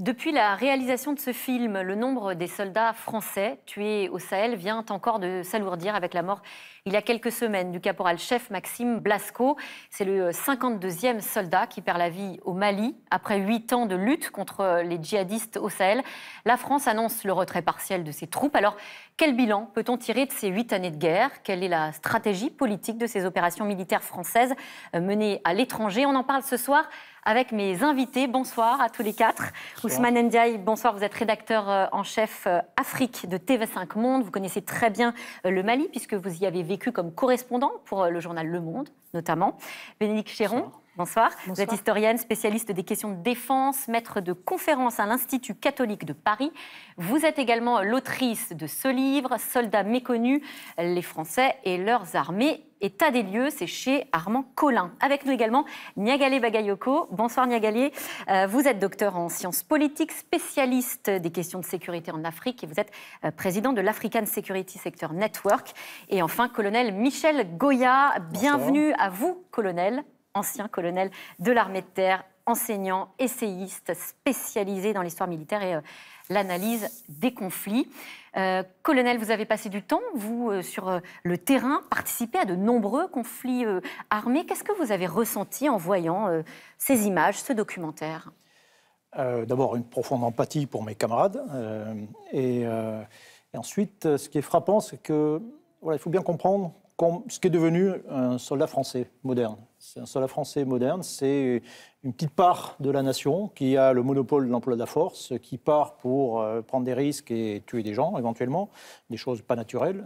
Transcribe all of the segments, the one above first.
Depuis la réalisation de ce film, le nombre des soldats français tués au Sahel vient encore de s'alourdir avec la mort, il y a quelques semaines, du caporal-chef Maxime Blasco. C'est le 52e soldat qui perd la vie au Mali après 8 ans de lutte contre les djihadistes au Sahel. La France annonce le retrait partiel de ses troupes. Alors, quel bilan peut-on tirer de ces 8 années de guerre? Quelle est la stratégie politique de ces opérations militaires françaises menées à l'étranger? On en parle ce soir avec mes invités. Bonsoir à tous les quatre. Ousmane Ndiaye, bonsoir. Vous êtes rédacteur en chef Afrique de TV5 Monde. Vous connaissez très bien le Mali puisque vous y avez vécu comme correspondant pour le journal Le Monde, notamment. Bénédicte Chéron. Bonsoir. Bonsoir. Vous êtes historienne, spécialiste des questions de défense, maître de conférences à l'Institut catholique de Paris. Vous êtes également l'autrice de ce livre, Soldats méconnus, les Français et leurs armées. État des lieux, c'est chez Armand Collin. Avec nous également Niagalé Bagayoko. Bonsoir Niagalé. Vous êtes docteur en sciences politiques, spécialiste des questions de sécurité en Afrique et vous êtes président de l'African Security Sector Network. Et enfin, colonel Michel Goya. Bienvenue à vous, colonel. Ancien colonel de l'armée de terre, enseignant, essayiste, spécialisé dans l'histoire militaire et l'analyse des conflits. Colonel, vous avez passé du temps, vous, sur le terrain, participé à de nombreux conflits armés. Qu'est-ce que vous avez ressenti en voyant ces images, ce documentaire? D'abord, une profonde empathie pour mes camarades. Et ensuite, ce qui est frappant, c'est que voilà, il faut bien comprendre ce qu'est devenu un soldat français moderne. Un soldat français moderne, c'est une petite part de la nation qui a le monopole de l'emploi de la force, qui part pour prendre des risques et tuer des gens, éventuellement, des choses pas naturelles,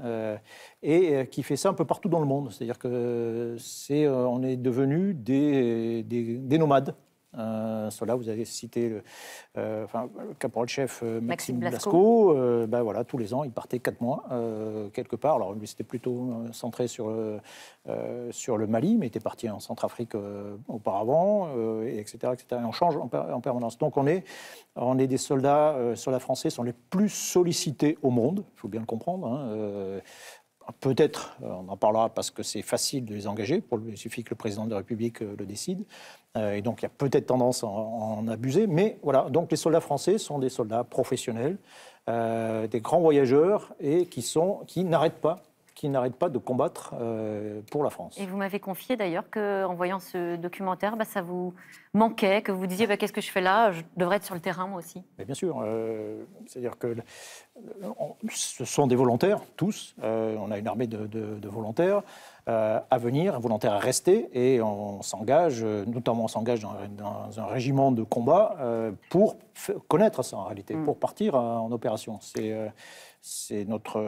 et qui fait ça un peu partout dans le monde. C'est-à-dire qu'on est devenus des nomades. Cela, vous avez cité le caporal-chef Maxime Blasco. Voilà, tous les ans, il partait 4 mois quelque part. Alors lui, c'était plutôt centré sur le Mali, mais il était parti en Centrafrique auparavant, etc., etc. Et on change en permanence. Donc on est des soldats français sont les plus sollicités au monde. Il faut bien le comprendre. Peut-être, on en parlera parce que c'est facile de les engager, il suffit que le président de la République le décide, et donc il y a peut-être tendance à en abuser, mais voilà, donc les soldats français sont des soldats professionnels, des grands voyageurs, et qui n'arrêtent pas de combattre pour la France. Et vous m'avez confié d'ailleurs qu'en voyant ce documentaire, ça vous manquait, que vous disiez qu'est-ce que je fais là, je devrais être sur le terrain moi aussi. Mais bien sûr, c'est-à-dire que ce sont des volontaires, tous. On a une armée de volontaires à venir, volontaires à rester, et on s'engage, notamment on s'engage dans un régiment de combat pour connaître ça en réalité, pour partir en opération. C'est notre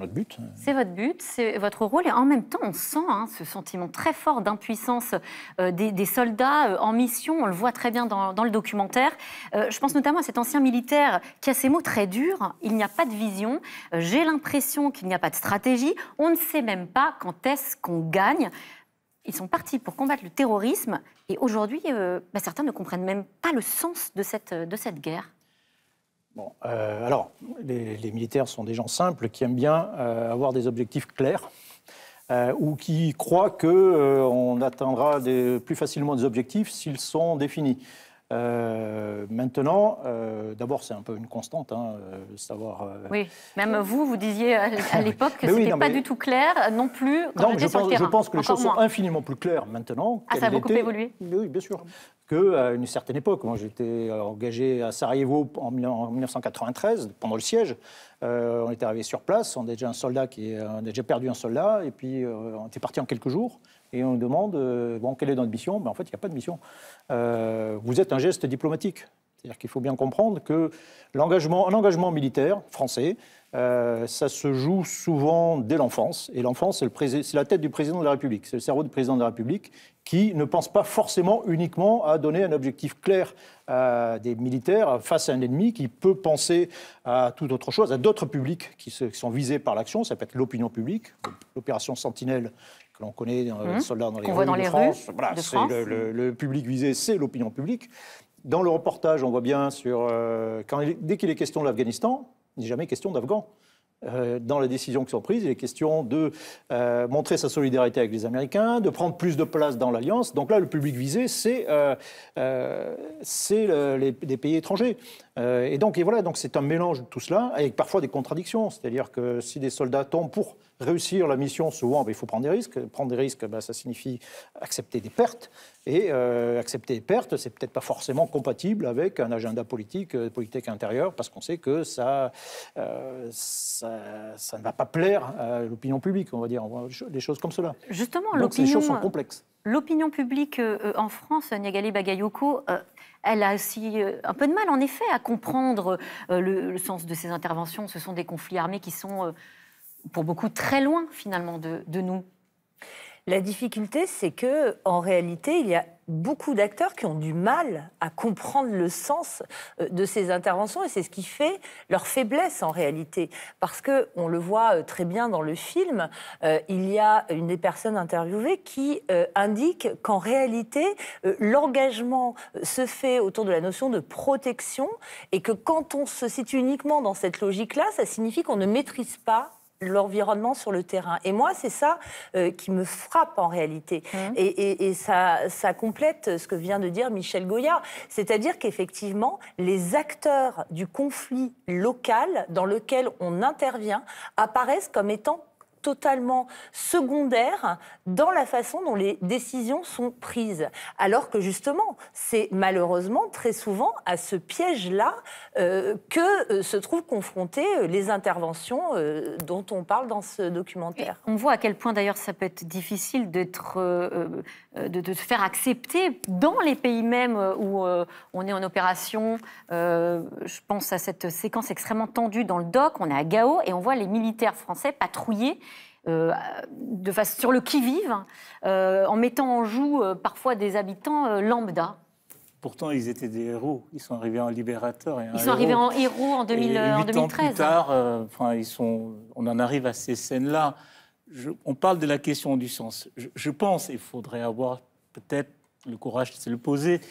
but. C'est votre but, c'est votre rôle. Et en même temps, on sent ce sentiment très fort d'impuissance des soldats en mission. On le voit très bien dans le documentaire. Je pense notamment à cet ancien militaire qui a ces mots très durs. Il n'y a pas de vision. J'ai l'impression qu'il n'y a pas de stratégie. On ne sait même pas quand est-ce qu'on gagne. Ils sont partis pour combattre le terrorisme. Et aujourd'hui, certains ne comprennent même pas le sens de cette guerre. Bon, alors, les militaires sont des gens simples qui aiment bien avoir des objectifs clairs ou qui croient qu'on atteindra plus facilement des objectifs s'ils sont définis. Maintenant, d'abord, c'est un peu une constante, savoir... Oui, même vous disiez à l'époque que ce n'était pas du tout clair non plus quand j'étais sur le terrain. Je pense que les choses sont infiniment plus claires maintenant. Ça a beaucoup évolué? Oui, bien sûr. Qu'à une certaine époque. Moi, j'étais engagé à Sarajevo en 1993, pendant le siège. On était arrivé sur place, on a déjà perdu un soldat, et puis on était parti en quelques jours. Et on nous demande, quelle est notre mission? En fait, il n'y a pas de mission. Vous êtes un geste diplomatique. C'est-à-dire qu'il faut bien comprendre que un engagement militaire français, ça se joue souvent dès l'enfance. Et l'enfance, c'est la tête du président de la République. C'est le cerveau du président de la République qui ne pense pas forcément uniquement à donner un objectif clair à des militaires face à un ennemi, qui peut penser à toute autre chose, à d'autres publics qui sont visés par l'action. Ça peut être l'opinion publique, l'opération Sentinelle, que l'on connaît dans les soldats dans les rues de France. Voilà, le public visé, c'est l'opinion publique. Dans le reportage, on voit bien dès qu'il est question de l'Afghanistan, il n'est jamais question d'Afghans. dans les décisions qui sont prises. Il est question de montrer sa solidarité avec les Américains, de prendre plus de place dans l'Alliance. Donc là, le public visé, c'est les pays étrangers. Et voilà, donc c'est un mélange de tout cela, avec parfois des contradictions. C'est-à-dire que si des soldats tombent pour réussir la mission, souvent, il faut prendre des risques. Prendre des risques, ça signifie accepter des pertes. Et accepter des pertes, c'est peut-être pas forcément compatible avec un agenda politique intérieur, parce qu'on sait que ça ne va pas plaire à l'opinion publique, on va dire, des choses comme cela. Justement, donc les choses sont complexes. L'opinion publique en France, Niagali Bagayoko, elle a aussi un peu de mal, en effet, à comprendre le sens de ces interventions. Ce sont des conflits armés qui sont, pour beaucoup, très loin, finalement, de nous. La difficulté, c'est que, en réalité, il y a beaucoup d'acteurs qui ont du mal à comprendre le sens de ces interventions, et c'est ce qui fait leur faiblesse en réalité. Parce que, on le voit très bien dans le film, il y a une des personnes interviewées qui indique qu'en réalité, l'engagement se fait autour de la notion de protection, et que quand on se situe uniquement dans cette logique-là, ça signifie qu'on ne maîtrise pas l'environnement sur le terrain. Et moi, c'est ça qui me frappe en réalité. Et ça complète ce que vient de dire Michel Goya. C'est-à-dire qu'effectivement, les acteurs du conflit local dans lequel on intervient apparaissent comme étant totalement secondaire dans la façon dont les décisions sont prises. Alors que justement, c'est malheureusement très souvent à ce piège-là que se trouvent confrontées les interventions dont on parle dans ce documentaire. Et on voit à quel point d'ailleurs ça peut être difficile de se faire accepter dans les pays même où on est en opération. Je pense à cette séquence extrêmement tendue dans le dock. On est à Gao et on voit les militaires français patrouiller sur le qui-vive, en mettant en joue parfois des habitants lambda. Pourtant, ils étaient des héros. Ils sont arrivés en libérateurs. Ils sont arrivés en héros en 2013. Ans plus tard, on en arrive à ces scènes-là. On parle de la question du sens. Je pense qu'il faudrait avoir peut-être le courage de se le poser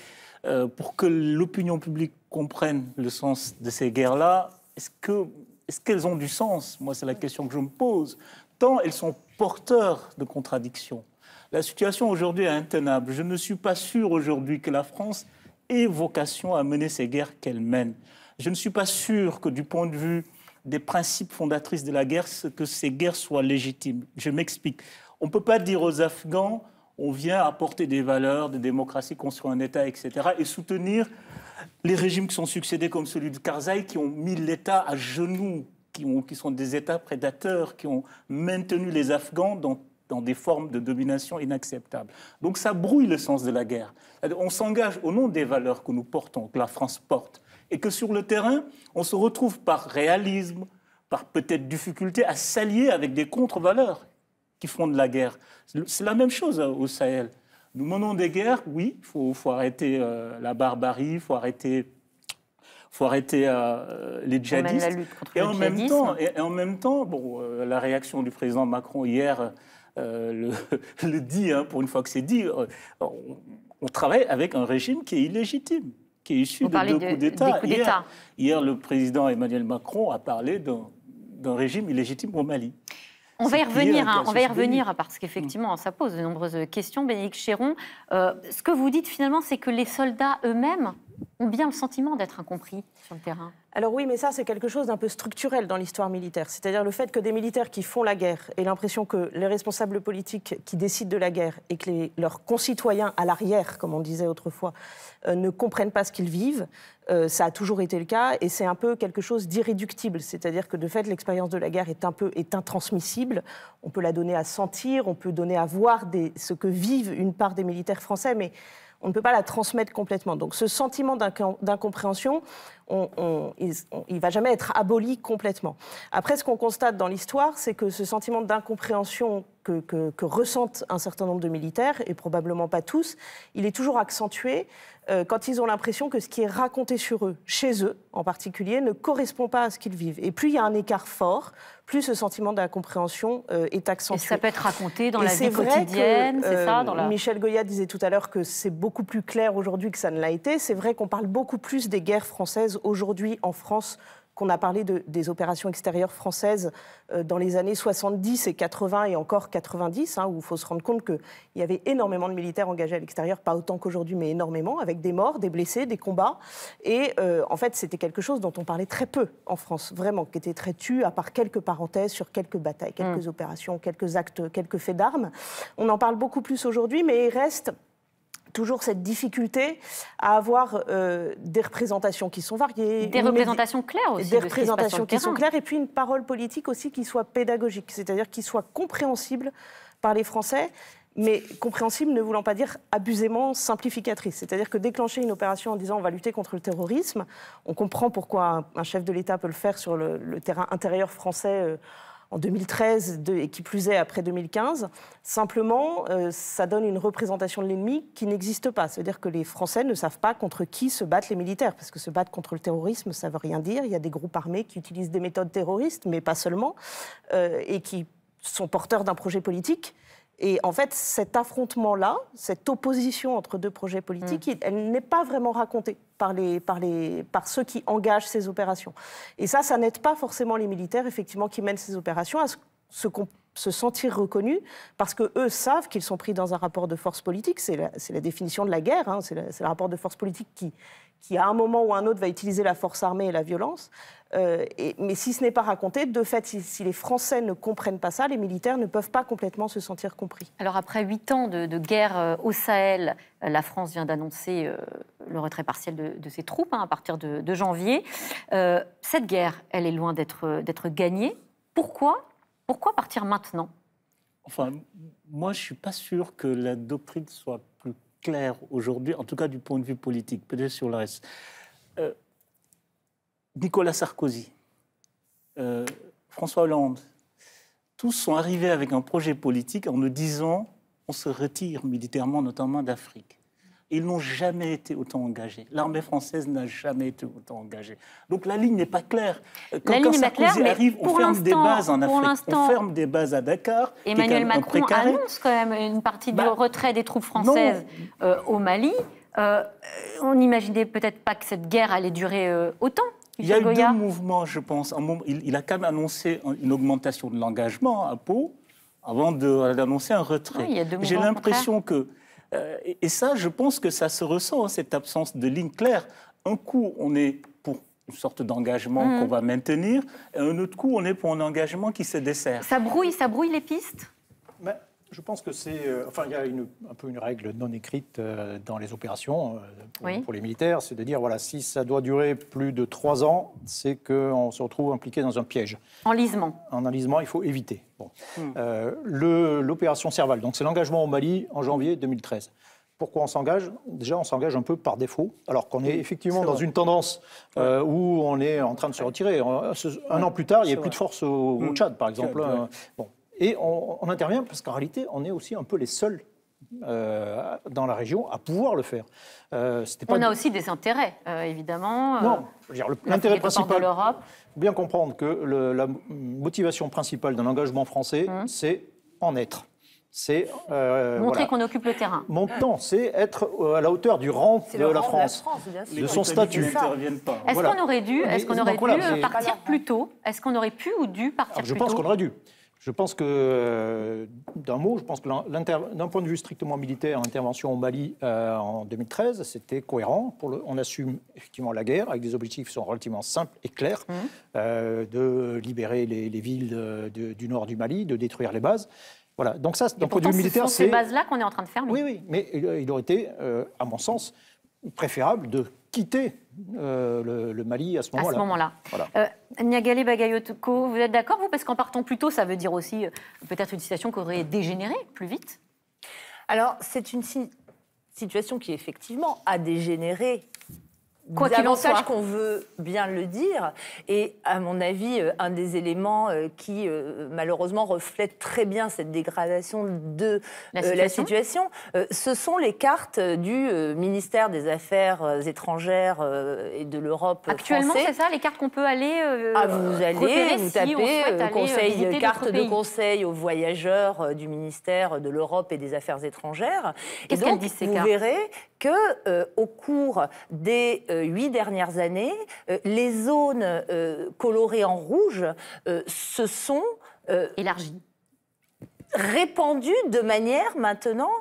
pour que l'opinion publique comprenne le sens de ces guerres-là. Est-ce qu'elles ont du sens? Moi, c'est la question que je me pose. Tant elles sont porteurs de contradictions. La situation aujourd'hui est intenable. Je ne suis pas sûr aujourd'hui que la France ait vocation à mener ces guerres qu'elle mène. Je ne suis pas sûr que du point de vue des principes fondatrices de la guerre, que ces guerres soient légitimes. Je m'explique. On ne peut pas dire aux Afghans, on vient apporter des valeurs de démocratie, construire un État, etc., et soutenir les régimes qui sont succédés comme celui de Karzai, qui ont mis l'État à genoux, qui sont des États prédateurs, qui ont maintenu les Afghans dans des formes de domination inacceptables. Donc ça brouille le sens de la guerre. On s'engage au nom des valeurs que nous portons, que la France porte, et que sur le terrain, on se retrouve par réalisme, par peut-être difficulté, à s'allier avec des contre-valeurs qui font de la guerre. C'est la même chose au Sahel. Nous menons des guerres, oui, il faut arrêter la barbarie, il faut arrêter les djihadistes. Et en même temps, la réaction du président Macron hier le dit, pour une fois que c'est dit, on travaille avec un régime qui est illégitime, qui est issu de deux coups d'État. Hier, le président Emmanuel Macron a parlé d'un régime illégitime au Mali. On va y revenir, parce qu'effectivement, ça pose de nombreuses questions. Bénédicte Chéron, ce que vous dites finalement, c'est que les soldats eux-mêmes ont bien le sentiment d'être incompris sur le terrain. Alors oui, mais ça, c'est quelque chose d'un peu structurel dans l'histoire militaire. C'est-à-dire le fait que des militaires qui font la guerre aient l'impression que les responsables politiques qui décident de la guerre et que leurs concitoyens à l'arrière, comme on disait autrefois, ne comprennent pas ce qu'ils vivent, ça a toujours été le cas et c'est un peu quelque chose d'irréductible. C'est-à-dire que de fait, l'expérience de la guerre est intransmissible. On peut la donner à sentir, on peut donner à voir ce que vivent une part des militaires français, mais on ne peut pas la transmettre complètement. Donc ce sentiment d'incompréhension, il ne va jamais être aboli complètement. Après, ce qu'on constate dans l'histoire, c'est que ce sentiment d'incompréhension que ressentent un certain nombre de militaires, et probablement pas tous, il est toujours accentué quand ils ont l'impression que ce qui est raconté sur eux, chez eux en particulier, ne correspond pas à ce qu'ils vivent. Et plus il y a un écart fort, plus ce sentiment d'incompréhension est accentué. Et ça peut être raconté dans la vie quotidienne, c'est ça Michel Goya disait tout à l'heure que c'est beaucoup plus clair aujourd'hui que ça ne l'a été. C'est vrai qu'on parle beaucoup plus des guerres françaises aujourd'hui en France qu'on a parlé des opérations extérieures françaises dans les années 70 et 80 et encore 90, où il faut se rendre compte qu'il y avait énormément de militaires engagés à l'extérieur, pas autant qu'aujourd'hui, mais énormément, avec des morts, des blessés, des combats. Et en fait, c'était quelque chose dont on parlait très peu en France, vraiment, qui était très tu, à part quelques parenthèses sur quelques batailles, quelques opérations, quelques actes, quelques faits d'armes. On en parle beaucoup plus aujourd'hui, mais il reste toujours cette difficulté à avoir des représentations qui sont variées. Des représentations claires aussi. Des représentations qui sont claires et puis une parole politique aussi qui soit pédagogique, c'est-à-dire qui soit compréhensible par les Français, mais compréhensible ne voulant pas dire abusément simplificatrice. C'est-à-dire que déclencher une opération en disant on va lutter contre le terrorisme, on comprend pourquoi un chef de l'État peut le faire sur le terrain intérieur français en 2013 et qui plus est après 2015. Simplement, ça donne une représentation de l'ennemi qui n'existe pas. C'est-à-dire que les Français ne savent pas contre qui se battent les militaires, parce que se battre contre le terrorisme, ça ne veut rien dire. Il y a des groupes armés qui utilisent des méthodes terroristes, mais pas seulement, et qui sont porteurs d'un projet politique. Et en fait, cet affrontement-là, cette opposition entre deux projets politiques, elle n'est pas vraiment racontée par ceux qui engagent ces opérations. Et ça n'aide pas forcément les militaires, effectivement, qui mènent ces opérations à se sentir reconnus, parce qu'eux savent qu'ils sont pris dans un rapport de force politique. C'est la définition de la guerre, c'est le rapport de force politique qui, à un moment ou à un autre, va utiliser la force armée et la violence. Mais si ce n'est pas raconté, de fait, si les Français ne comprennent pas ça, les militaires ne peuvent pas complètement se sentir compris. Alors après 8 ans de guerre au Sahel, la France vient d'annoncer le retrait partiel de ses troupes à partir de janvier. Cette guerre, elle est loin d'être gagnée. Pourquoi partir maintenant ? Enfin, moi, je ne suis pas sûr que la doctrine soit plus claire aujourd'hui, en tout cas du point de vue politique, peut-être sur le reste. Nicolas Sarkozy, François Hollande, tous sont arrivés avec un projet politique en nous disant on se retire militairement, notamment d'Afrique. Ils n'ont jamais été autant engagés. L'armée française n'a jamais été autant engagée. Donc la ligne n'est pas claire. Quand Sarkozy arrive, on ferme des bases en Afrique. On ferme des bases à Dakar. Emmanuel Macron annonce quand même une partie du retrait des troupes françaises au Mali. On n'imaginait peut-être pas que cette guerre allait durer autant. Il y a eu deux mouvements, je pense. Il a quand même annoncé une augmentation de l'engagement à Pau avant d'annoncer un retrait. Oui, j'ai l'impression que... et ça, je pense que ça se ressent, cette absence de ligne claire. Un coup, on est pour une sorte d'engagement qu'on va maintenir, et un autre coup, on est pour un engagement qui se dessert. Ça brouille les pistes ? Je pense que il y a un peu une règle non écrite dans les opérations pour les militaires, c'est de dire, voilà, si ça doit durer plus de 3 ans, c'est qu'on se retrouve impliqué dans un piège. Enlisement. Un enlisement, il faut éviter. Bon. L'opération Serval, donc c'est l'engagement au Mali en janvier 2013. Pourquoi on s'engage ? Déjà, on s'engage un peu par défaut, alors qu'on est effectivement dans une tendance où on est en train de se retirer. Un an plus tard, il n'y a plus de force au Tchad, par exemple. Et on intervient parce qu'en réalité, on est aussi un peu les seuls dans la région à pouvoir le faire. On a aussi des intérêts, évidemment. Non, l'intérêt principal, de l'Europe. Il faut bien comprendre que la motivation principale d'un engagement français, c'est en être. C'est montrer qu'on occupe le terrain. C'est être à la hauteur du rang de la France, de son statut. Est-ce qu'on aurait dû, partir plus tôt ? Est-ce qu'on aurait pu ou dû partir plus tôt ? Je pense qu'on aurait dû. Je pense que, d'un point de vue strictement militaire, l'intervention au Mali en 2013, c'était cohérent. On assume effectivement la guerre avec des objectifs qui sont relativement simples et clairs, de libérer les villes du nord du Mali, de détruire les bases. Voilà. Donc ça, d'un point de vue militaire, c'est ces bases-là qu'on est en train de fermer. Oui, mais il aurait été, à mon sens, préférable de quitter le Mali à ce moment-là. Voilà. Niagalé Bagayoko, vous êtes d'accord, vous ? Parce qu'en partant plus tôt, ça veut dire aussi peut-être une situation qui aurait dégénéré plus vite ? Alors, c'est une situation qui, effectivement, a dégénéré. Quoi qu'il en soit, qu'on veut bien le dire. Et à mon avis, un des éléments qui, malheureusement, reflète très bien cette dégradation de la situation, ce sont les cartes du ministère des Affaires étrangères et de l'Europe actuellement, français. C'est ça, les cartes qu'on peut aller vous allez, vous tapez carte de conseil aux voyageurs du ministère de l'Europe et des Affaires étrangères. Qu'est-ce qu'elles disent, ces cartes ? Vous verrez que, au cours des 8 dernières années, les zones colorées en rouge se sont élargies, répandues de manière maintenant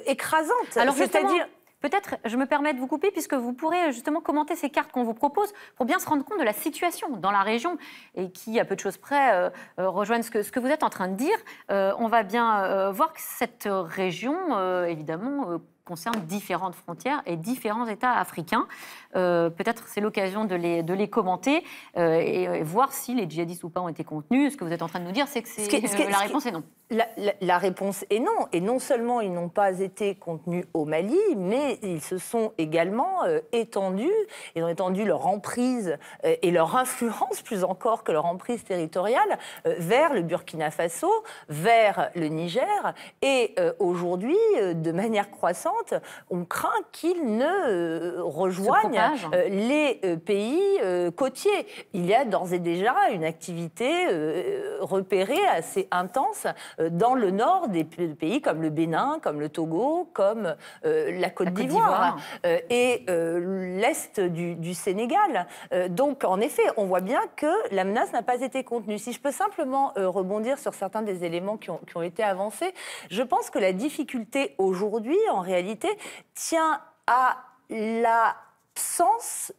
écrasante. Alors c'est-à-dire... Peut-être, je me permets de vous couper, puisque vous pourrez justement commenter ces cartes qu'on vous propose pour bien se rendre compte de la situation dans la région et qui, à peu de choses près, rejoignent ce que vous êtes en train de dire. On va bien voir que cette région, évidemment, concerne différentes frontières et différents États africains. Peut-être c'est l'occasion de les commenter et voir si les djihadistes ou pas ont été contenus. Ce que vous êtes en train de nous dire, c'est que la réponse est non. La réponse est non. Et non seulement ils n'ont pas été contenus au Mali, mais ils se sont également étendus. Ils ont étendu leur emprise et leur influence, plus encore que leur emprise territoriale, vers le Burkina Faso, vers le Niger. Et aujourd'hui, de manière croissante, on craint qu'ils ne rejoignent les pays côtiers. Il y a d'ores et déjà une activité repérée assez intense dans le nord des pays comme le Bénin, comme le Togo, comme la Côte d'Ivoire et l'est du Sénégal. Donc, en effet, on voit bien que la menace n'a pas été contenue. Si je peux simplement rebondir sur certains des éléments qui ont été avancés, je pense que la difficulté aujourd'hui, en réalité, tient à l'absence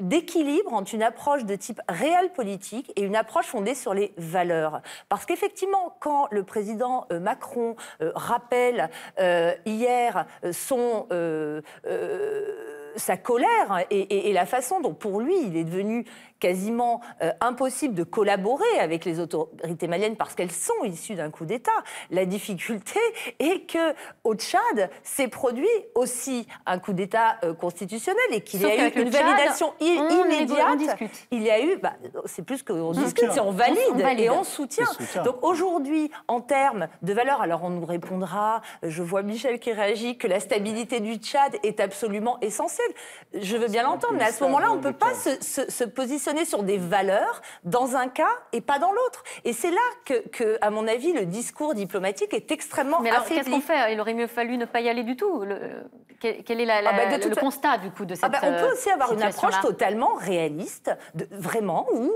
d'équilibre entre une approche de type réel politique et une approche fondée sur les valeurs. Parce qu'effectivement, quand le président Macron rappelle hier sa colère et la façon dont, pour lui, il est devenu quasiment impossible de collaborer avec les autorités maliennes parce qu'elles sont issues d'un coup d'État. La difficulté est qu'au Tchad s'est produit aussi un coup d'État constitutionnel et qu'il y a eu une validation immédiate. Il y a eu, c'est plus qu'on discute, c'est on valide et on soutient. Donc aujourd'hui, en termes de valeurs, alors on nous répondra, je vois Michel qui réagit, que la stabilité du Tchad est absolument essentielle. Je veux bien l'entendre, mais à ce moment-là, on ne peut pas se positionner sur des valeurs dans un cas et pas dans l'autre. Et c'est là que, à mon avis, le discours diplomatique est extrêmement affaibli. Mais alors, qu'est-ce qu'on fait ? Il aurait mieux fallu ne pas y aller du tout. Quel est le constat, du coup, de cette on peut aussi avoir une approche totalement totalement réaliste, vraiment, où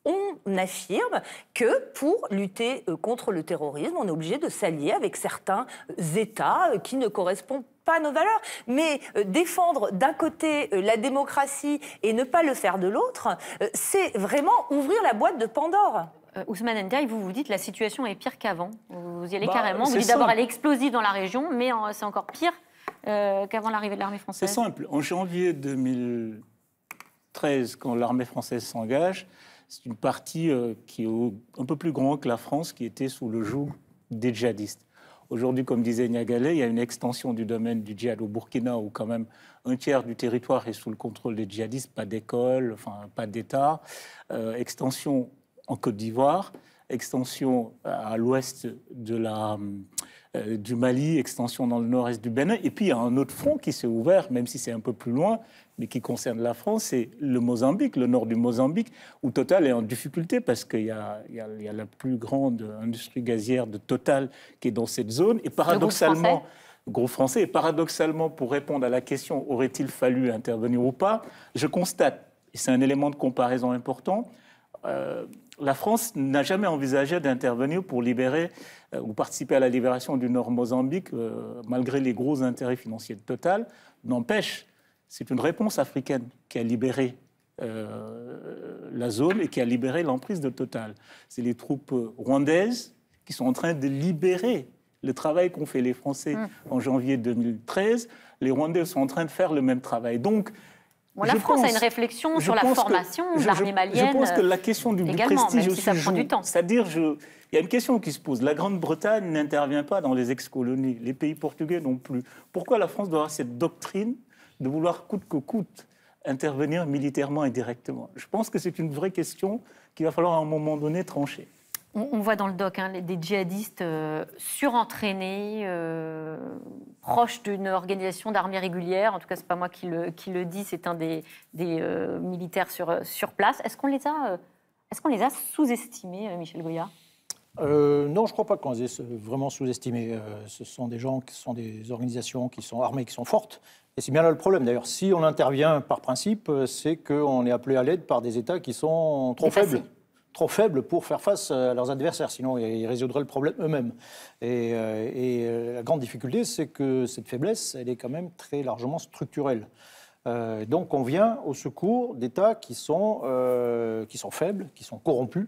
on affirme que pour lutter contre le terrorisme, on est obligé de s'allier avec certains États qui ne correspondent pas à nos valeurs. Mais défendre d'un côté la démocratie et ne pas le faire de l'autre, c'est vraiment ouvrir la boîte de Pandore. Ousmane Ndiaye, vous dites la situation est pire qu'avant. Vous y allez carrément. Vous dites d'abord elle est explosive dans la région, mais c'est encore pire qu'avant l'arrivée de l'armée française. C'est simple. En janvier 2013, quand l'armée française s'engage, c'est une partie qui est un peu plus grande que la France, qui était sous le joug des djihadistes. Aujourd'hui, comme disait Niagalé, il y a une extension du domaine du djihad au Burkina, où quand même un tiers du territoire est sous le contrôle des djihadistes, pas d'école, enfin pas d'État. Extension en Côte d'Ivoire, extension à l'ouest du Mali, extension dans le nord-est du Bénin. Et puis il y a un autre front qui s'est ouvert, même si c'est un peu plus loin, mais qui concerne la France, c'est le Mozambique, le nord du Mozambique, où Total est en difficulté parce qu'il y a la plus grande industrie gazière de Total qui est dans cette zone. Et paradoxalement, groupe français, et paradoxalement, pour répondre à la question aurait-il fallu intervenir ou pas, je constate, et c'est un élément de comparaison important, la France n'a jamais envisagé d'intervenir pour libérer ou participer à la libération du Nord Mozambique, malgré les gros intérêts financiers de Total. N'empêche, c'est une réponse africaine qui a libéré la zone et qui a libéré l'emprise de Total. C'est les troupes rwandaises qui sont en train de libérer le travail qu'ont fait les Français en janvier 2013. Les Rwandais sont en train de faire le même travail. Donc, la France a une réflexion sur la formation de l'armée malienne. Je pense que la question du prestige aussi ça prend du temps. C'est-à-dire, il y a une question qui se pose. La Grande-Bretagne n'intervient pas dans les ex-colonies. Les pays portugais non plus. Pourquoi la France doit avoir cette doctrine de vouloir coûte que coûte intervenir militairement et directement? Je pense que c'est une vraie question qu'il va falloir à un moment donné trancher. On voit dans le doc des djihadistes surentraînés, proches d'une organisation d'armée régulière. En tout cas, ce n'est pas moi qui le dis, c'est un des militaires sur place. Est-ce qu'on les a sous-estimés, Michel Goya ? Non, je ne crois pas qu'on les ait vraiment sous-estimés. Ce sont des gens qui sont des organisations qui sont armées, qui sont fortes. Et c'est bien là le problème. D'ailleurs, si on intervient par principe, c'est qu'on est appelé à l'aide par des États qui sont trop faibles pour faire face à leurs adversaires. Sinon, ils résoudraient le problème eux-mêmes. Et la grande difficulté, c'est que cette faiblesse, elle est quand même très largement structurelle. Donc, on vient au secours d'États qui sont faibles, qui sont corrompus.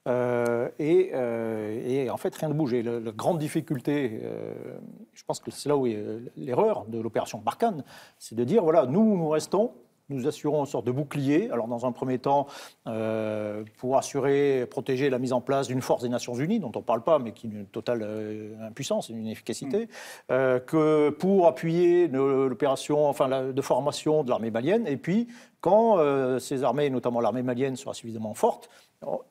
Et en fait, rien ne bouge. Et la grande difficulté, je pense que c'est là où est l'erreur de l'opération Barkhane, c'est de dire, voilà, nous restons, nous assurons une sorte de bouclier. Alors, dans un premier temps, pour protéger la mise en place d'une force des Nations Unies, dont on ne parle pas, mais qui est une totale impuissance, une inefficacité, que pour appuyer l'opération de formation de l'armée malienne. Et puis, quand ces armées, notamment l'armée malienne, sera suffisamment forte,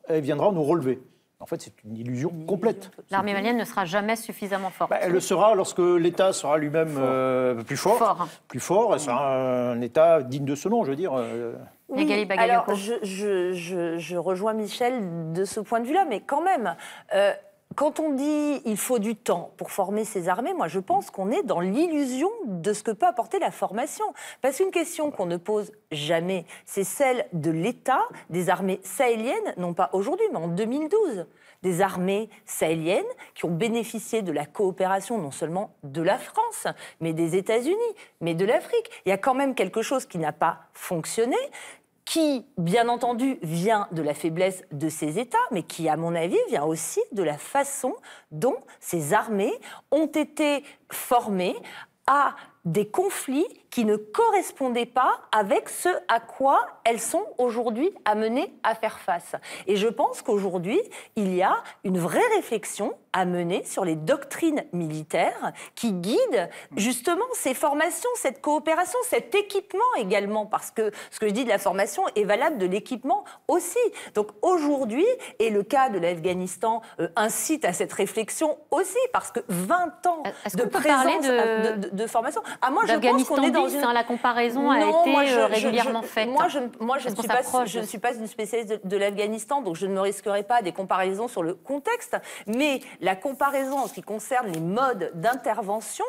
elle viendra nous relever. En fait, c'est une illusion complète. L'armée malienne ne sera jamais suffisamment forte. Elle le sera lorsque l'État sera lui-même plus fort. Plus fort, et sera un État digne de ce nom, je veux dire. Oui, alors je rejoins Michel de ce point de vue-là, mais quand même... Quand on dit qu'il faut du temps pour former ces armées, moi je pense qu'on est dans l'illusion de ce que peut apporter la formation. Parce qu'une question qu'on ne pose jamais, c'est celle de l'état des armées sahéliennes, non pas aujourd'hui, mais en 2012. Des armées sahéliennes qui ont bénéficié de la coopération non seulement de la France, mais des États-Unis, mais de l'Afrique. Il y a quand même quelque chose qui n'a pas fonctionné, qui, bien entendu, vient de la faiblesse de ces États, mais qui, à mon avis, vient aussi de la façon dont ces armées ont été formées à des conflits qui ne correspondaient pas avec ce à quoi elles sont aujourd'hui amenées à faire face. Et je pense qu'aujourd'hui, il y a une vraie réflexion à mener sur les doctrines militaires qui guident justement ces formations, cette coopération, cet équipement également, parce que ce que je dis de la formation est valable de l'équipement aussi. Donc aujourd'hui, et le cas de l'Afghanistan incite à cette réflexion aussi, parce que 20 ans de présence de formation... Ah, moi, je pense qu'on est dans la comparaison a été régulièrement faite. Moi, je ne suis pas une spécialiste de l'Afghanistan, donc je ne me risquerai pas à des comparaisons sur le contexte, mais la comparaison en ce qui concerne les modes d'intervention,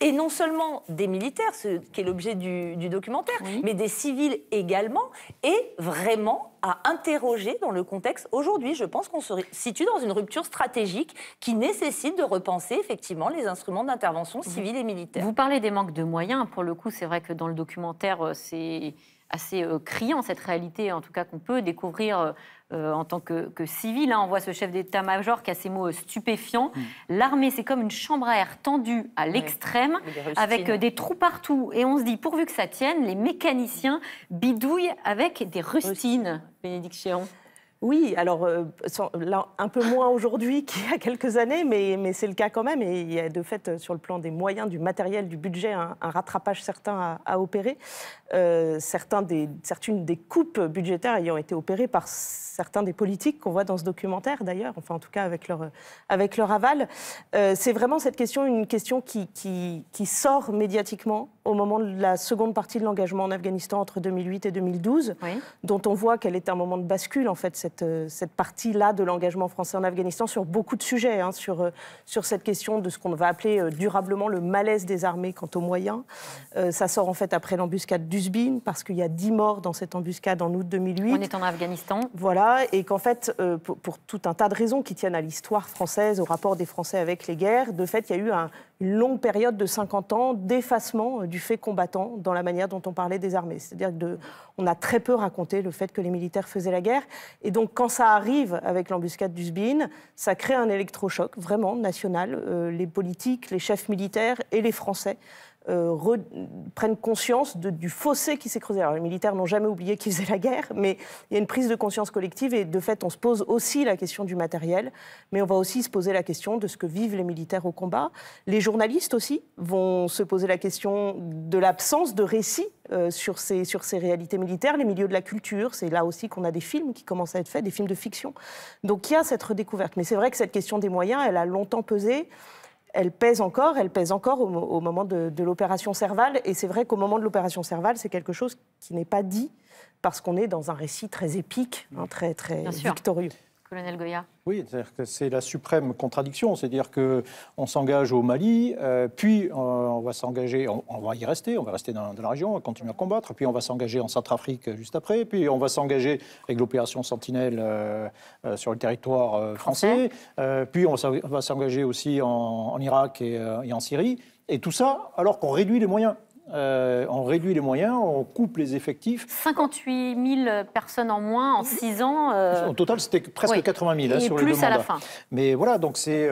et non seulement des militaires, ce qui est l'objet du documentaire, mais des civils également, est vraiment à interroger dans le contexte. Aujourd'hui, je pense qu'on se situe dans une rupture stratégique qui nécessite de repenser effectivement les instruments d'intervention civile et militaire. Vous parlez des manques de moyens. Pour le coup, c'est vrai que dans le documentaire, c'est assez criant, cette réalité, en tout cas, qu'on peut découvrir en tant que civil. On voit ce chef d'état-major qui a ces mots stupéfiants. L'armée, c'est comme une chambre à air tendue à l'extrême, avec des trous partout. Et on se dit, pourvu que ça tienne, les mécaniciens bidouillent avec des rustines. Bénédicte Chéron. Oui, alors là, un peu moins aujourd'hui qu'il y a quelques années, mais c'est le cas quand même. Et il y a de fait, sur le plan des moyens, du matériel, du budget, un rattrapage certain à opérer. Certaines des coupes budgétaires ayant été opérées par certains des politiques qu'on voit dans ce documentaire, d'ailleurs, enfin en tout cas avec leur aval. C'est vraiment cette question, une question qui sort médiatiquement au moment de la seconde partie de l'engagement en Afghanistan entre 2008 et 2012, dont on voit qu'elle est un moment de bascule, en fait, cette partie-là de l'engagement français en Afghanistan sur beaucoup de sujets, sur cette question de ce qu'on va appeler durablement le malaise des armées quant aux moyens. Ça sort en fait après l'embuscade d'Uzbin, parce qu'il y a 10 morts dans cette embuscade en août 2008. On est en Afghanistan. Voilà, et qu'en fait, pour tout un tas de raisons qui tiennent à l'histoire française, au rapport des Français avec les guerres, de fait, il y a eu une longue période de 50 ans d'effacement du fait combattant dans la manière dont on parlait des armées. C'est-à-dire qu'on a très peu raconté le fait que les militaires faisaient la guerre. Et donc, quand ça arrive avec l'embuscade d'Uzbin, ça crée un électrochoc vraiment national. Les politiques, les chefs militaires et les Français prennent conscience du fossé qui s'est creusé. Alors, les militaires n'ont jamais oublié qu'ils faisaient la guerre, mais il y a une prise de conscience collective et de fait, on se pose aussi la question du matériel, mais on va aussi se poser la question de ce que vivent les militaires au combat. Les journalistes aussi vont se poser la question de l'absence de récits sur ces réalités militaires, les milieux de la culture. C'est là aussi qu'on a des films qui commencent à être faits, des films de fiction. Donc il y a cette redécouverte. Mais c'est vrai que cette question des moyens, elle a longtemps pesé. Elle pèse encore au moment de l'opération Serval. Et c'est vrai qu'au moment de l'opération Serval, c'est quelque chose qui n'est pas dit parce qu'on est dans un récit très épique, très, très victorieux. colonel Goya? Oui, c'est-à-dire que c'est la suprême contradiction. C'est-à-dire qu'on s'engage au Mali, puis on va s'engager, on va y rester, on va rester dans la région, on va continuer à combattre, puis on va s'engager en Centrafrique juste après, puis on va s'engager avec l'opération Sentinelle sur le territoire français, puis on va s'engager aussi en Irak et en Syrie. Et tout ça alors qu'on réduit les moyens. On réduit les moyens, on coupe les effectifs. 58 000 personnes en moins en 6 ans. Au total, c'était presque 80 000 et sur les 2 plus à la mandats. fin. Mais voilà, donc c'est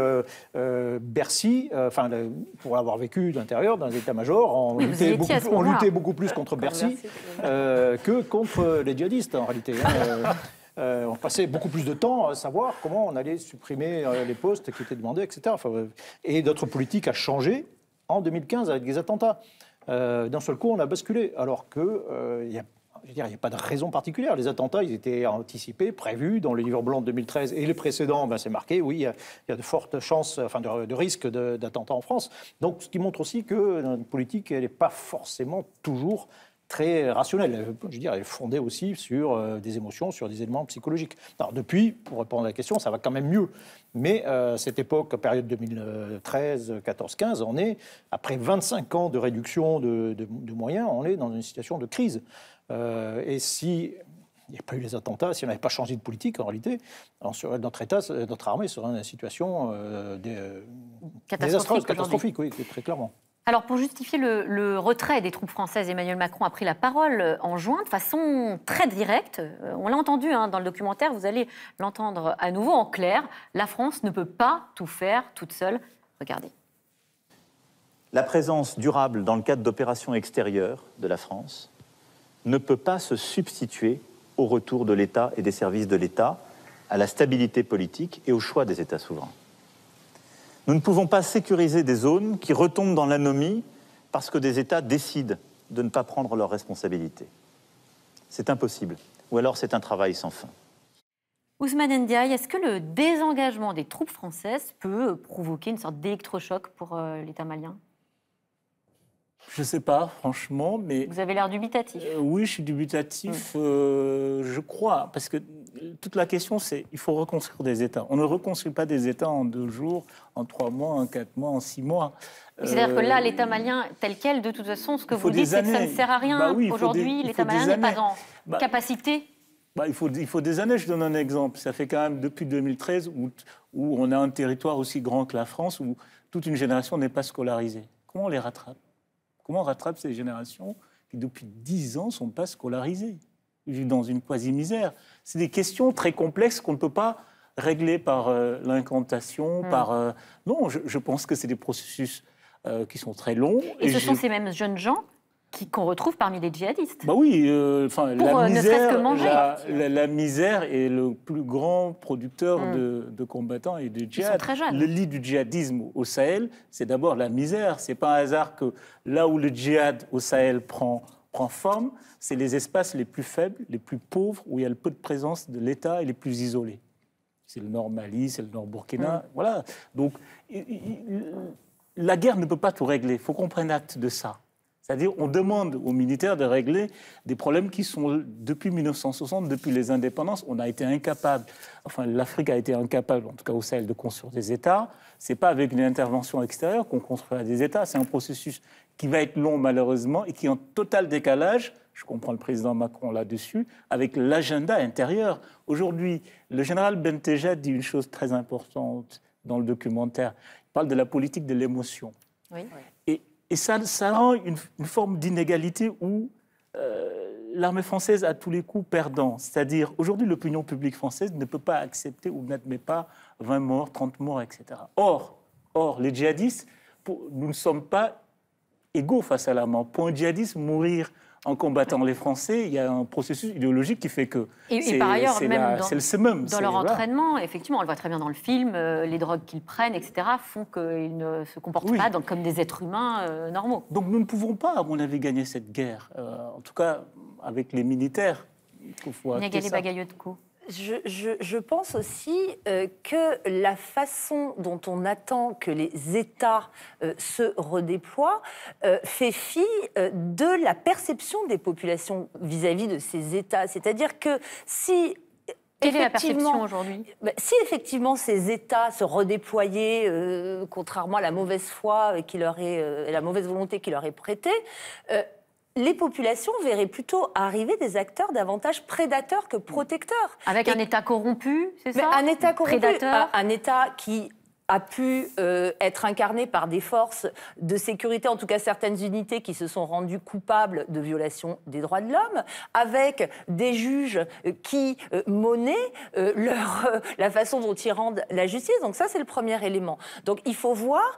Bercy, pour avoir vécu de l'intérieur d'un état-major, on luttait beaucoup plus contre Bercy que contre les djihadistes en réalité. On passait beaucoup plus de temps à savoir comment on allait supprimer les postes qui étaient demandés, etc. Et notre politique a changé en 2015 avec des attentats. D'un seul coup, on a basculé, alors qu'il n'y a pas de raison particulière. Les attentats, ils étaient anticipés, prévus dans le livre blanc de 2013 et les précédents, c'est marqué, oui, il y a de fortes chances, de risques d'attentats en France. Donc, ce qui montre aussi que notre politique, elle n'est pas forcément toujours très rationnelle. Elle est fondée aussi sur des émotions, sur des éléments psychologiques. Alors depuis, pour répondre à la question, ça va quand même mieux. Mais cette époque, période 2013, 14, 15, on est, après 25 ans de réduction de moyens, on est dans une situation de crise. Et si il n'y a pas eu les attentats, si on n'avait pas changé de politique, en réalité, notre armée serait dans une situation désastreuse, catastrophique, oui, très clairement. Alors, pour justifier le retrait des troupes françaises, Emmanuel Macron a pris la parole en juin de façon très directe. On l'a entendu dans le documentaire, vous allez l'entendre à nouveau en clair. La France ne peut pas tout faire toute seule. Regardez. La présence durable dans le cadre d'opérations extérieures de la France ne peut pas se substituer au retour de l'État et des services de l'État, à la stabilité politique et au choix des États souverains. Nous ne pouvons pas sécuriser des zones qui retombent dans l'anomie parce que des États décident de ne pas prendre leurs responsabilités. C'est impossible. Ou alors c'est un travail sans fin. Ousmane Ndiaye, est-ce que le désengagement des troupes françaises peut provoquer une sorte d'électrochoc pour l'État malien ? Je ne sais pas, franchement, mais... Vous avez l'air dubitatif. Oui, je suis dubitatif, je crois, parce que toute la question, c'est il faut reconstruire des États. On ne reconstruit pas des États en 2 jours, en 3 mois, en 4 mois, en 6 mois. C'est-à-dire que là, l'État malien tel quel, de toute façon, ce que vous dites, c'est que ça ne sert à rien. Aujourd'hui, l'État malien n'est pas en capacité. Il faut des années. Je donne un exemple. Ça fait quand même depuis 2013 où on a un territoire aussi grand que la France, où toute une génération n'est pas scolarisée. Comment on les rattrape ? Comment on rattrape ces générations qui, depuis 10 ans, ne sont pas scolarisées, vivent dans une quasi-misère? C'est des questions très complexes qu'on ne peut pas régler par l'incantation, par... Non, je pense que c'est des processus qui sont très longs. Et ce sont ces mêmes jeunes gens qu'on retrouve parmi les djihadistes. Bah oui, ne serait-ce que manger. La misère est le plus grand producteur de combattants et de djihad. Ils sont très jeunes. Le lit du djihadisme au Sahel, c'est d'abord la misère. C'est pas un hasard que là où le djihad au Sahel prend forme, c'est les espaces les plus faibles, les plus pauvres, où il y a le peu de présence de l'État et les plus isolés. C'est le nord Mali, c'est le nord Burkina, voilà. Donc, la guerre ne peut pas tout régler. Il faut qu'on prenne acte de ça. C'est-à-dire, on demande aux militaires de régler des problèmes qui sont, depuis 1960, depuis les indépendances, on a été incapable, l'Afrique a été incapable, en tout cas au Sahel, de construire des États. Ce n'est pas avec une intervention extérieure qu'on construira des États. C'est un processus qui va être long, malheureusement, et qui est en total décalage, je comprends le président Macron là-dessus, avec l'agenda intérieur. Aujourd'hui, le général Benteja dit une chose très importante dans le documentaire. Il parle de la politique de l'émotion. Oui. Et ça rend une forme d'inégalité où l'armée française a tous les coups perdants. C'est-à-dire, aujourd'hui, l'opinion publique française ne peut pas accepter ou n'admet pas 20 morts, 30 morts, etc. Or les djihadistes, nous ne sommes pas égaux face à la mort. Pour un djihadiste, mourir en combattant les Français, il y a un processus idéologique qui fait que et par ailleurs, même dans leur entraînement, effectivement, on le voit très bien dans le film, les drogues qu'ils prennent, etc., font qu'ils ne se comportent pas comme des êtres humains normaux. Donc nous ne pouvons pas, à mon avis, gagner cette guerre, en tout cas avec les militaires. Négali Bagayotko. Je pense aussi que la façon dont on attend que les États se redéploient fait fi de la perception des populations vis-à-vis de ces États. C'est-à-dire que si Quelle est la perception aujourd'hui? Si effectivement ces États se redéployaient, contrairement à la mauvaise foi et la mauvaise volonté qui leur est prêtée, les populations verraient plutôt arriver des acteurs davantage prédateurs que protecteurs. Avec un État corrompu, c'est ça? Un État corrompu, prédateur. un État qui a pu être incarné par des forces de sécurité, en tout cas certaines unités qui se sont rendues coupables de violation des droits de l'homme, avec des juges qui monnaient la façon dont ils rendent la justice. Donc ça, c'est le premier élément. Donc il faut voir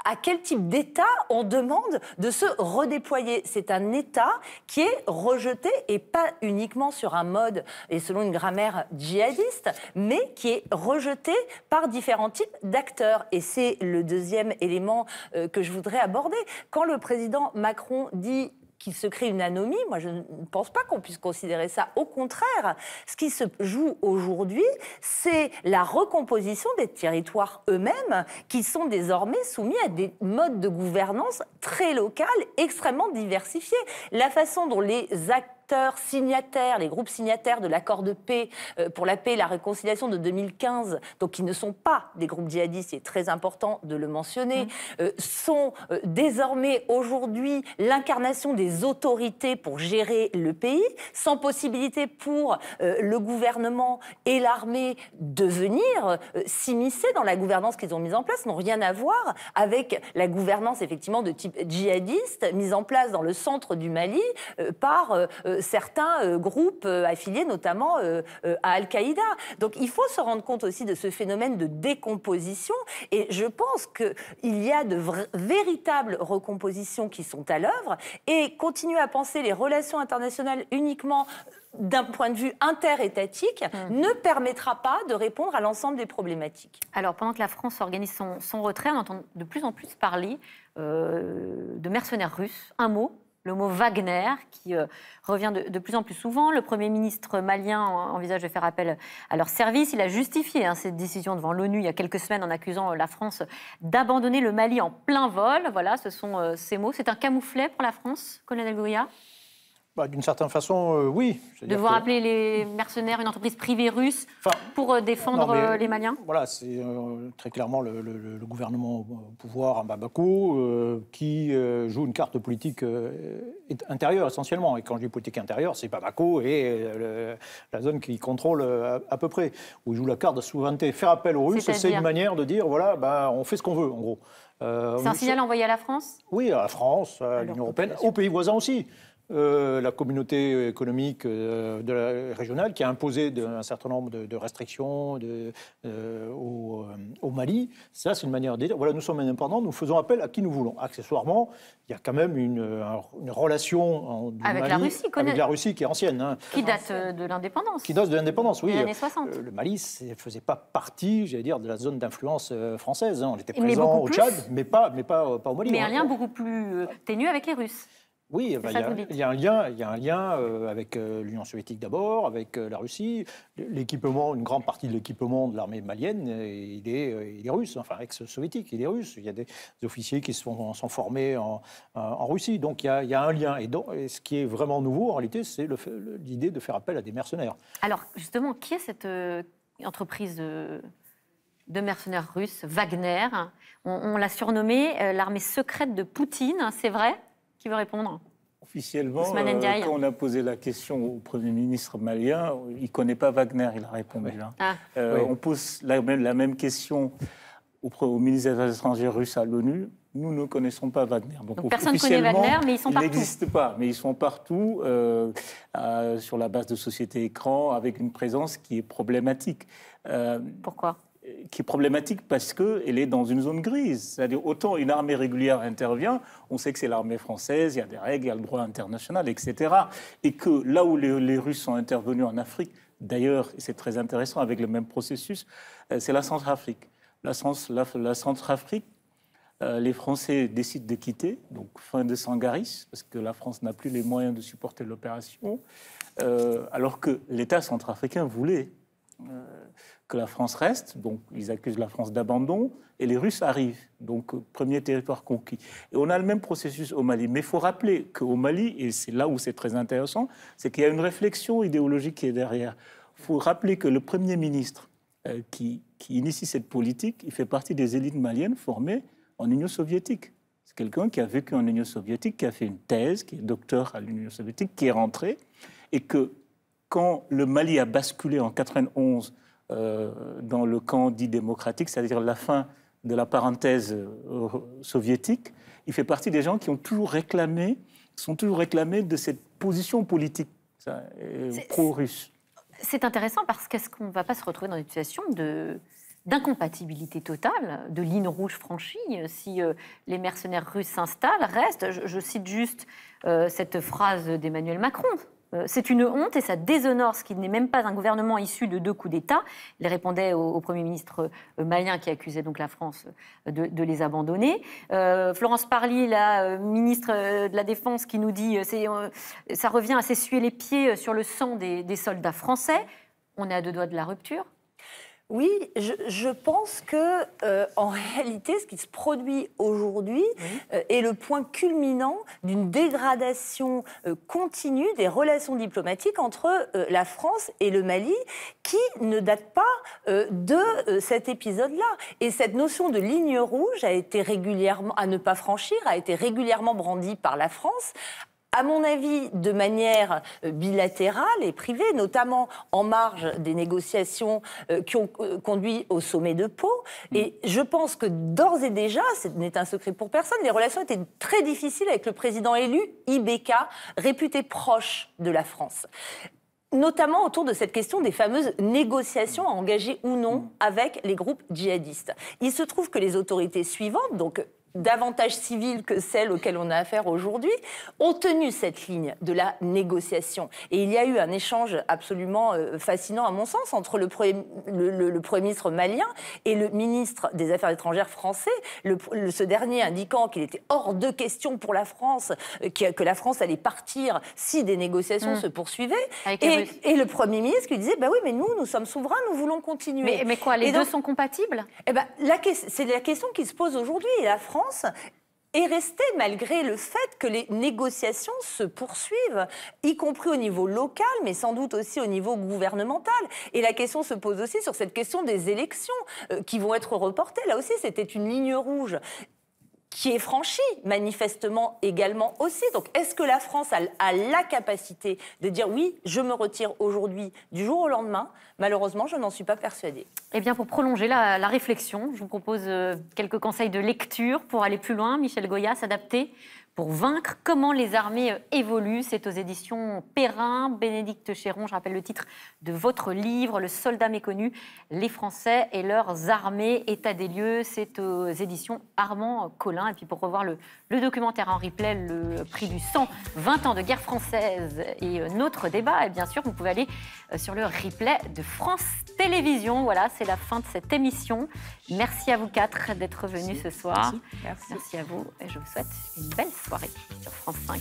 à quel type d'État on demande de se redéployer. C'est un État qui est rejeté, et pas uniquement sur un mode et selon une grammaire djihadiste, mais qui est rejeté par différents types d'acteurs. Et c'est le deuxième élément que je voudrais aborder. Quand le président Macron dit qu'il se crée une anomie, moi je ne pense pas qu'on puisse considérer ça. Au contraire, ce qui se joue aujourd'hui, c'est la recomposition des territoires eux-mêmes, qui sont désormais soumis à des modes de gouvernance très locales, extrêmement diversifiés. La façon dont les acteurs signataires, les groupes signataires de l'accord de paix pour la paix et la réconciliation de 2015, donc qui ne sont pas des groupes djihadistes, c'est très important de le mentionner, sont désormais aujourd'hui l'incarnation des autorités pour gérer le pays, sans possibilité pour le gouvernement et l'armée de venir s'immiscer dans la gouvernance qu'ils ont mise en place, n'ont rien à voir avec la gouvernance effectivement de type djihadiste mise en place dans le centre du Mali par certains groupes affiliés notamment à Al-Qaïda. Donc il faut se rendre compte aussi de ce phénomène de décomposition, et je pense qu'il y a de véritables recompositions qui sont à l'œuvre, et continuer à penser les relations internationales uniquement d'un point de vue interétatique ne permettra pas de répondre à l'ensemble des problématiques. Alors, pendant que la France organise son retrait, on entend de plus en plus parler de mercenaires russes. Un mot, le mot Wagner, qui revient de plus en plus souvent. Le Premier ministre malien envisage de faire appel à leur service. Il a justifié cette décision devant l'ONU il y a quelques semaines en accusant la France d'abandonner le Mali en plein vol. Voilà, ce sont ces mots. C'est un camouflet pour la France, colonel Gouya? D'une certaine façon, oui. Devoir appeler les mercenaires une entreprise privée russe pour défendre les Maliens? Voilà, c'est très clairement le gouvernement au pouvoir à Bamako qui joue une carte politique intérieure essentiellement. Et quand je dis politique intérieure, c'est Bamako et la zone qui contrôle à peu près. Où il joue la carte de souveraineté. Faire appel aux Russes, c'est une manière de dire, voilà, on fait ce qu'on veut, en gros. C'est un signal envoyé à la France? Oui, à la France, à l'Union européenne, aux pays voisins aussi. La communauté économique régionale qui a imposé un certain nombre de restrictions au Mali. Ça, c'est une manière de dire, voilà, nous sommes indépendants, nous faisons appel à qui nous voulons. Accessoirement, il y a quand même une relation avec la Russie, avec la Russie qui est ancienne. Qui date de l'indépendance. Qui date de l'indépendance, oui. Des années 60. Le Mali ne faisait pas partie, j'allais dire, de la zone d'influence française. On était présent au Tchad, mais pas au Mali. Mais un lien beaucoup plus ténu avec les Russes. Oui, il y a un lien avec l'Union soviétique d'abord, avec la Russie. L'équipement, une grande partie de l'équipement de l'armée malienne, il est russe, enfin ex-soviétique, il est russe. Il y a des officiers qui sont formés en Russie. Donc il y a un lien. Et ce qui est vraiment nouveau, en réalité, c'est l'idée de faire appel à des mercenaires. Alors justement, qui est cette entreprise de mercenaires russes, Wagner? On l'a surnommée l'armée secrète de Poutine, c'est vrai? Qui veut répondre? Officiellement, quand on a posé la question au Premier ministre malien, il ne connaît pas Wagner, il a répondu. Oui. On pose la même question au ministre des Affaires étrangères russe à l'ONU. Nous ne connaissons pas Wagner. Donc personne ne connaît Wagner, mais ils sont partout. Ils n'existent pas, mais ils sont partout sur la base de sociétés écrans, avec une présence qui est problématique. Pourquoi ? Qui est problématique parce qu'elle est dans une zone grise. C'est-à-dire, autant une armée régulière intervient, on sait que c'est l'armée française, il y a des règles, il y a le droit international, etc. Et que là où les Russes sont intervenus en Afrique, d'ailleurs, et c'est très intéressant avec le même processus, c'est la Centrafrique. La Centrafrique, les Français décident de quitter, donc fin de Sangaris, parce que la France n'a plus les moyens de supporter l'opération, alors que l'État centrafricain voulait que la France reste, donc ils accusent la France d'abandon, et les Russes arrivent, donc premier territoire conquis. Et on a le même processus au Mali. Mais il faut rappeler qu'au Mali, et c'est là où c'est très intéressant, c'est qu'il y a une réflexion idéologique qui est derrière. faut rappeler que le Premier ministre qui initie cette politique, il fait partie des élites maliennes formées en Union soviétique. C'est quelqu'un qui a vécu en Union soviétique, qui a fait une thèse, qui est docteur à l'Union soviétique, qui est rentré, et que quand le Mali a basculé en 91 dans le camp dit démocratique, c'est-à-dire la fin de la parenthèse soviétique, il fait partie des gens qui ont toujours réclamé, sont toujours réclamés de cette position politique pro-russe. C'est intéressant parce qu'est-ce qu'on ne va pas se retrouver dans une situation d'incompatibilité totale, de ligne rouge franchie, si les mercenaires russes s'installent, restent. Je cite juste cette phrase d'Emmanuel Macron. C'est une honte et ça déshonore ce qui n'est même pas un gouvernement issu de 2 coups d'État. Il répondait au Premier ministre malien qui accusait donc la France de les abandonner. Florence Parly, la ministre de la Défense, qui nous dit ça revient à s'essuyer les pieds sur le sang des soldats français. On est à 2 doigts de la rupture. Oui, je pense que en réalité, ce qui se produit aujourd'hui est le point culminant d'une dégradation continue des relations diplomatiques entre la France et le Mali, qui ne date pas de cet épisode-là. Et cette notion de ligne rouge a été régulièrement à ne pas franchir, a été régulièrement brandie par la France. À mon avis, de manière bilatérale et privée, notamment en marge des négociations qui ont conduit au sommet de Pau. Et je pense que d'ores et déjà, ce n'est un secret pour personne, les relations étaient très difficiles avec le président élu, Ibeka, réputé proche de la France. Notamment autour de cette question des fameuses négociations à engager ou non avec les groupes djihadistes. Il se trouve que les autorités suivantes, donc davantage civiles que celles auxquelles on a affaire aujourd'hui, ont tenu cette ligne de la négociation. Et il y a eu un échange absolument fascinant, à mon sens, entre le Premier ministre malien et le ministre des Affaires étrangères français, ce dernier indiquant qu'il était hors de question pour la France, que la France allait partir si des négociations se poursuivaient. Et le Premier ministre qui disait, bah oui, mais nous sommes souverains, nous voulons continuer. Mais quoi, les deux sont compatibles ? Eh ben, c'est la question qui se pose aujourd'hui. Et la France est restée, malgré le fait que les négociations se poursuivent, y compris au niveau local, mais sans doute aussi au niveau gouvernemental. Et la question se pose aussi sur cette question des élections qui vont être reportées. Là aussi, c'était une ligne rouge qui est franchie, manifestement également aussi. Donc, est-ce que la France a la capacité de dire oui, je me retire aujourd'hui du jour au lendemain ? Malheureusement, je n'en suis pas persuadée. Eh bien, pour prolonger la réflexion, je vous propose quelques conseils de lecture pour aller plus loin. Michel Goya, s'adapter pour vaincre. Comment les armées évoluent. C'est aux éditions Perrin. Bénédicte Chéron, je rappelle le titre de votre livre, Le soldat méconnu, les Français et leurs armées, état des lieux. C'est aux éditions Armand Collin. Et puis pour revoir le documentaire en replay, Le prix du sang, 20 ans de guerre française et notre débat, et bien sûr, vous pouvez aller sur le replay de France Télévisions. Voilà, c'est la fin de cette émission. Merci à vous 4 d'être venus ce soir. Merci. Merci à vous et je vous souhaite une belle soirée sur France 5.